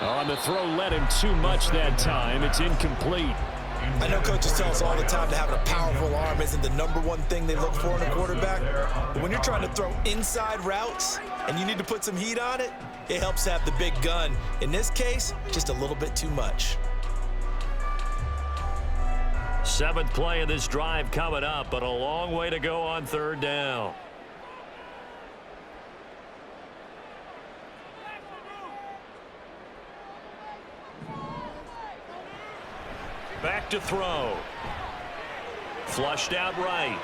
On the throw led him too much that time. It's incomplete. I know coaches tell us all the time that having a powerful arm isn't the #1 thing they look for in a quarterback. But when you're trying to throw inside routes and you need to put some heat on it, it helps to have the big gun. In this case, just a little bit too much. 7th play of this drive coming up, but a long way to go on 3rd down. Back to throw. Flushed out right.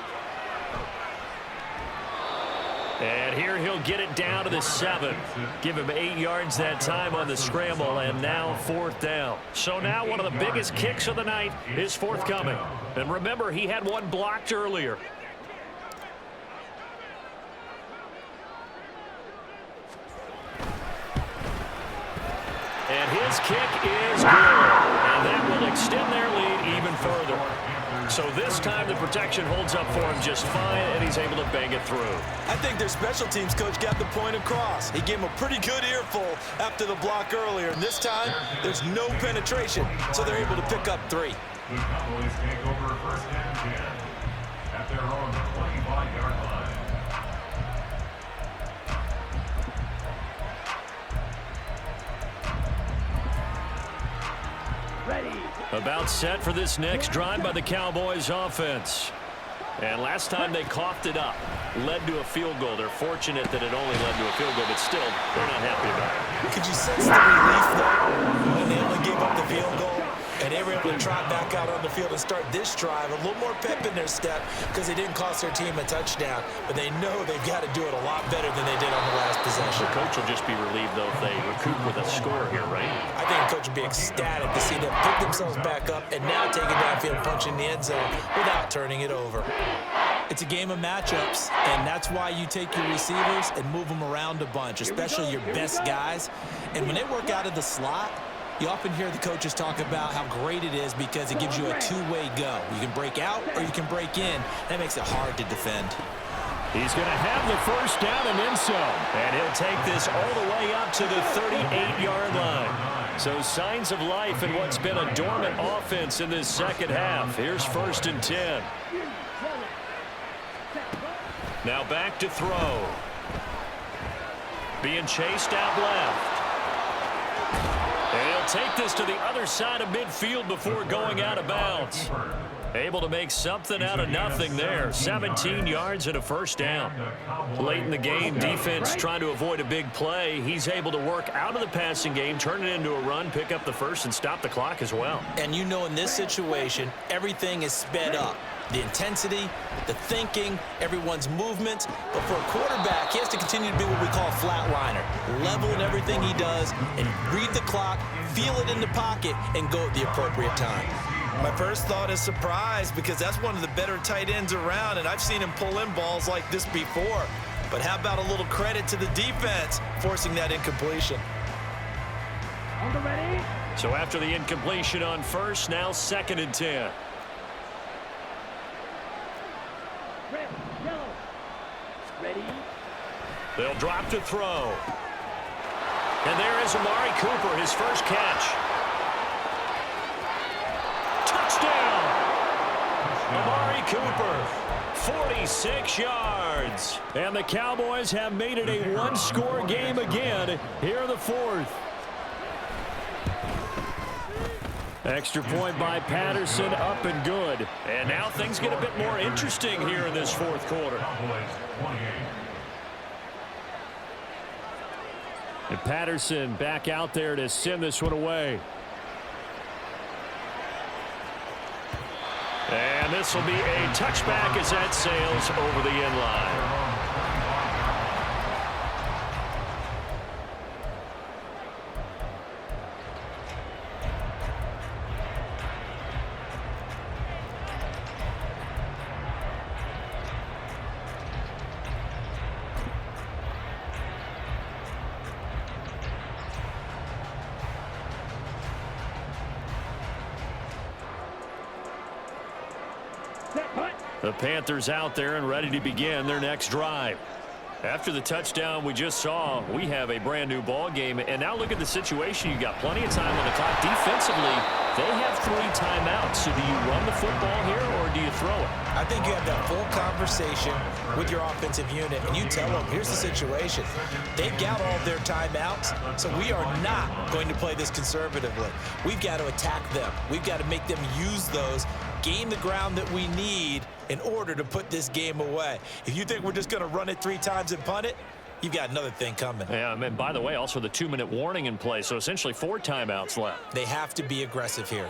And here he'll get it down to the 7. Give him 8 yards that time on the scramble, and now 4th down. So now one of the biggest kicks of the night is forthcoming. And remember, he had one blocked earlier. And his kick is good. And that will extend their lead even further. So this time the protection holds up for him just fine, and he's able to bang it through. I think their special teams coach got the point across. He gave him a pretty good earful after the block earlier. And this time, there's no penetration, so they're able to pick up 3. The Cowboys take over 1st and 10 at their own 25-yard line. Ready. About set for this next drive by the Cowboys offense. And last time they coughed it up, led to a field goal. They're fortunate that it only led to a field goal, but still, they're not happy about it. Could you sense the relief, though, when they only gave up the field goal? And they were able to trot back out on the field and start this drive. A little more pep in their step because they didn't cost their team a touchdown. But they know they've got to do it a lot better than they did on the last possession. The coach will just be relieved, though, if they recoup with a score here, right? I think the coach would be ecstatic to see them pick themselves back up and now take it downfield, punch in the end zone without turning it over. It's a game of matchups, and that's why you take your receivers and move them around a bunch, especially your best guys. And when they work out of the slot, you often hear the coaches talk about how great it is because it gives you a two-way go. You can break out or you can break in. That makes it hard to defend. He's going to have the 1st down and then some. And he'll take this all the way up to the 38-yard line. So signs of life in what's been a dormant offense in this 2nd half. Here's 1st and 10. Now back to throw. Being chased out left. And he'll take this to the other side of midfield before going out of bounds. Able to make something out of nothing there. 17 yards and a 1st down. Late in the game, defense trying to avoid a big play. He's able to work out of the passing game, turn it into a run, pick up the 1st, and stop the clock as well. And you know in this situation, everything is sped up. The intensity, the thinking, everyone's movement. But for a quarterback, he has to continue to be what we call a flatliner. Level in everything he does and read the clock, feel it in the pocket, and go at the appropriate time. My first thought is surprise because that's one of the better tight ends around, and I've seen him pull in balls like this before. But how about a little credit to the defense forcing that incompletion? On the ready. So after the incompletion on 1st, now 2nd and 10. Red, yellow. Ready. They'll drop to throw. And there is Amari Cooper, his 1st catch. Touchdown! Amari Cooper, 46 yards. And the Cowboys have made it a one-score game again here in the 4th. Extra point by Patterson, up and good. And now things get a bit more interesting here in this 4th quarter. And Patterson back out there to send this one away. And this will be a touchback as that sails over the end line. The Panthers out there and ready to begin their next drive. After the touchdown we just saw, we have a brand new ball game. And now look at the situation. You got plenty of time on the clock. Defensively, they have 3 timeouts. So do you run the football here or do you throw it? I think you have that full conversation with your offensive unit, and you tell them, here's the situation. They've got all of their timeouts, so we are not going to play this conservatively. We've got to attack them. We've got to make them use those, gain the ground that we need in order to put this game away. If you think we're just going to run it 3 times and punt it, you've got another thing coming. Yeah, and by the way, also the 2-minute warning in play, so essentially 4 timeouts left. They have to be aggressive here.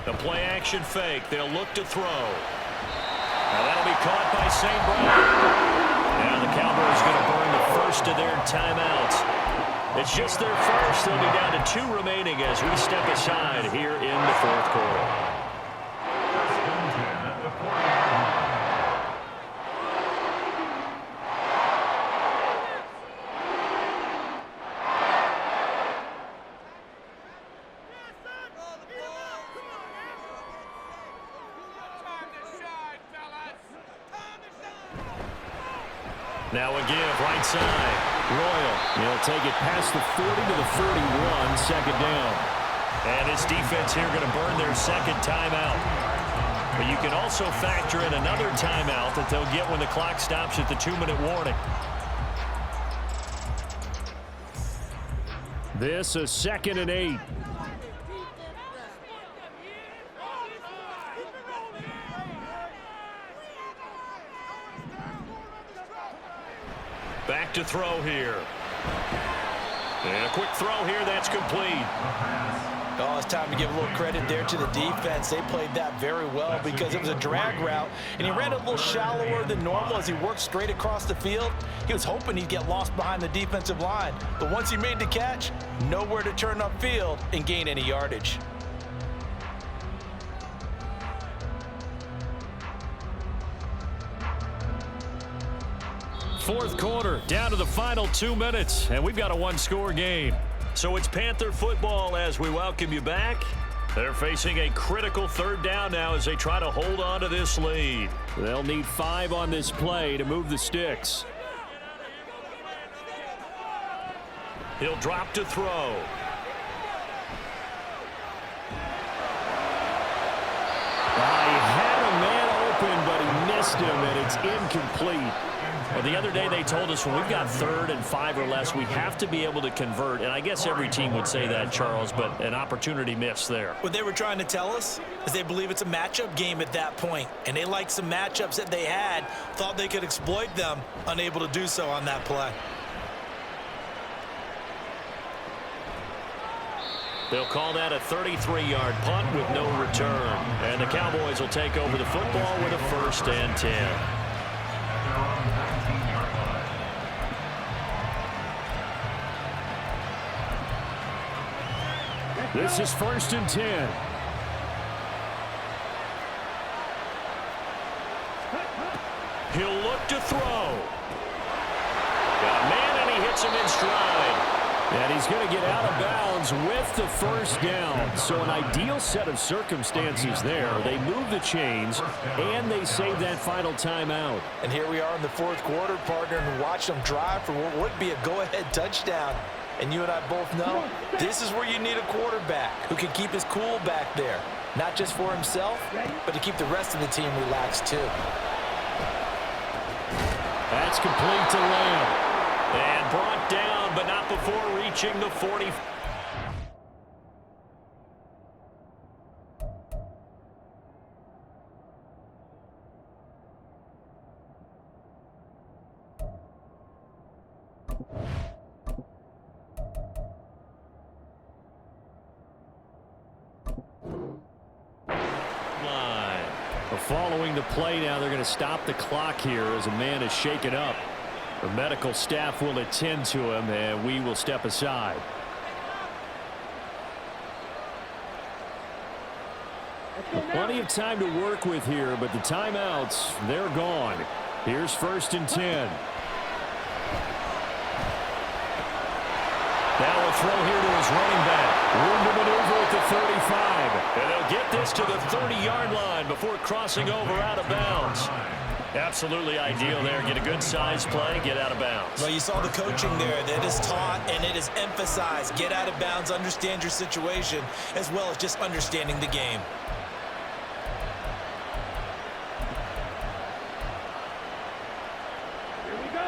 The play action fake. They'll look to throw. Now that'll be caught by St. Brown. Now the Cowboys going to burn the first of their timeouts. It's just their first. They'll be down to 2 remaining as we step aside here in the 4th quarter. Now a give, right side. Royal, he'll take it past the 40 to the 41, second down. And his defense here going to burn their second timeout. But you can also factor in another timeout that they'll get when the clock stops at the 2-minute warning. This is 2nd and 8. Back to throw here. And a quick throw here, that's complete. Oh, it's time to give a little credit there to the defense. They played that very well because it was a drag route, and he ran a little shallower than normal as he worked straight across the field. He was hoping he'd get lost behind the defensive line, but once he made the catch, nowhere to turn upfield and gain any yardage. Fourth quarter, down to the final 2 minutes, and we've got a 1-score game. So it's Panther football as we welcome you back. They're facing a critical 3rd down now as they try to hold on to this lead. They'll need 5 on this play to move the sticks. He'll drop to throw. He had a man open, but he missed him, and it's incomplete. Well, the other day they told us when we've got 3rd and 5 or less, we have to be able to convert. And I guess every team would say that, Charles, but an opportunity missed there. What they were trying to tell us is they believe it's a matchup game at that point, and they liked some matchups that they had, thought they could exploit them, unable to do so on that play. They'll call that a 33-yard punt with no return. And the Cowboys will take over the football with a 1st and 10. This is 1st and 10. He'll look to throw. Got a man, and he hits him in stride. And he's going to get out of bounds with the 1st down. So an ideal set of circumstances there. They move the chains, and they save that final timeout. And here we are in the 4th quarter, partner, and watch them drive for what would be a go-ahead touchdown. And you and I both know this is where you need a quarterback who can keep his cool back there. Not just for himself, but to keep the rest of the team relaxed too. That's complete to Lamb. And brought down, but not before reaching the 40. Following the play now, they're going to stop the clock here as a man is shaken up. The medical staff will attend to him, and we will step aside. Plenty of time to work with here, but the timeouts, they're gone. Here's 1st and 10. Now a throw here to his running back. Room to maneuver at the 35. this to the 30-yard line before crossing over out of bounds. Absolutely ideal there. Get a good size play, get out of bounds. Well, you saw the coaching there. That is taught and it is emphasized. Get out of bounds, understand your situation, as well as just understanding the game.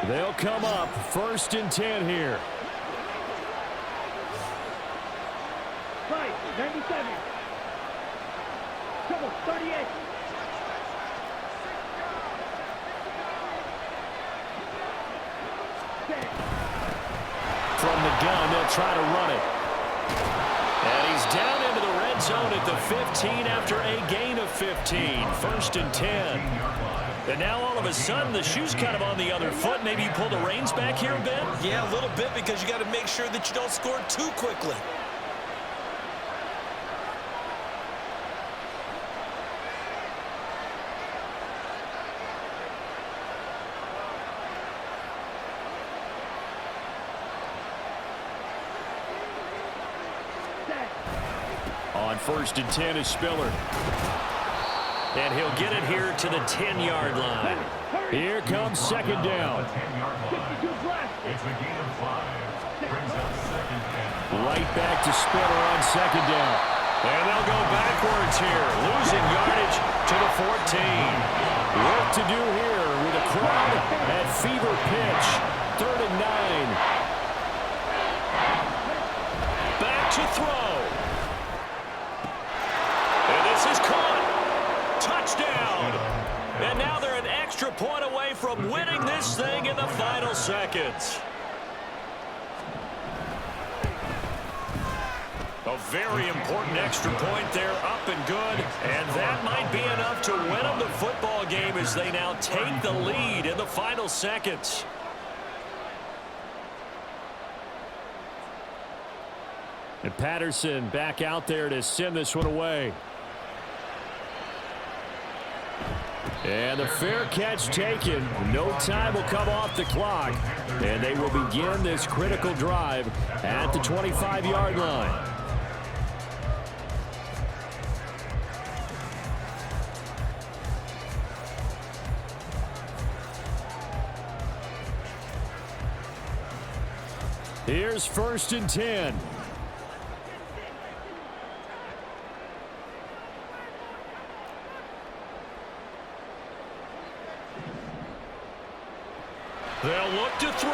They'll come up 1st and 10 here. Right, 97. Trouble, 38. From the gun, they'll try to run it. And he's down into the red zone at the 15 after a gain of 15. 1st and 10. And now all of a sudden the shoe's kind of on the other foot. Maybe you pull the reins back here a bit? Yeah, a little bit, because you got to make sure that you don't score too quickly. On 1st and 10 is Spiller. And he'll get it here to the 10-yard line. Here comes 2nd down. It's a gain of 5. Brings up 2nd and Right back to Spiller on 2nd down. And they'll go backwards here, losing yardage to the 14. Work to do here with a crowd at fever pitch. 3rd and 9. Back to throw. And this is caught. Touchdown. And now they're an extra point away from winning this thing in the final seconds. A very important extra point there, up and good. And that might be enough to win them the football game as they now take the lead in the final seconds. And Patterson back out there to send this one away. And the fair catch taken. No time will come off the clock. And they will begin this critical drive at the 25-yard line. Here's 1st and 10. They'll look to throw.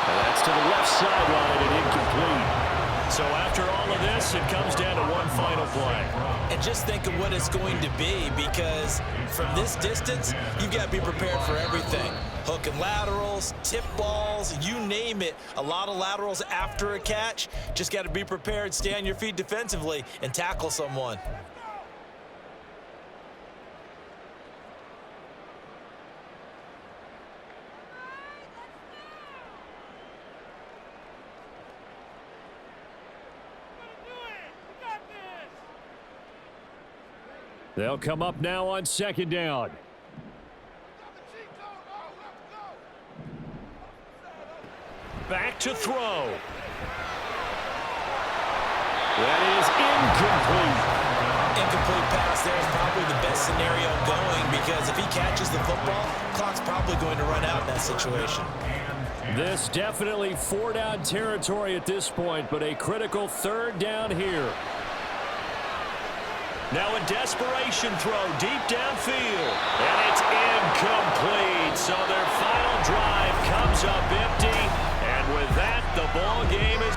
And that's to the left sideline and incomplete. So after all of this, it comes down to one final play. And just think of what it's going to be, because from this distance, you've got to be prepared for everything. Hook and laterals, tip balls, you name it. A lot of laterals after a catch. Just got to be prepared, stay on your feet defensively, and tackle someone. They'll come up now on 2nd down. Back to throw. That is incomplete. Incomplete pass there is probably the best scenario going, because if he catches the football, clock's probably going to run out in that situation. This definitely 4-down territory at this point, but a critical 3rd down here. Now a desperation throw deep downfield. And it's incomplete. So their final drive comes up empty. And with that, the ball game is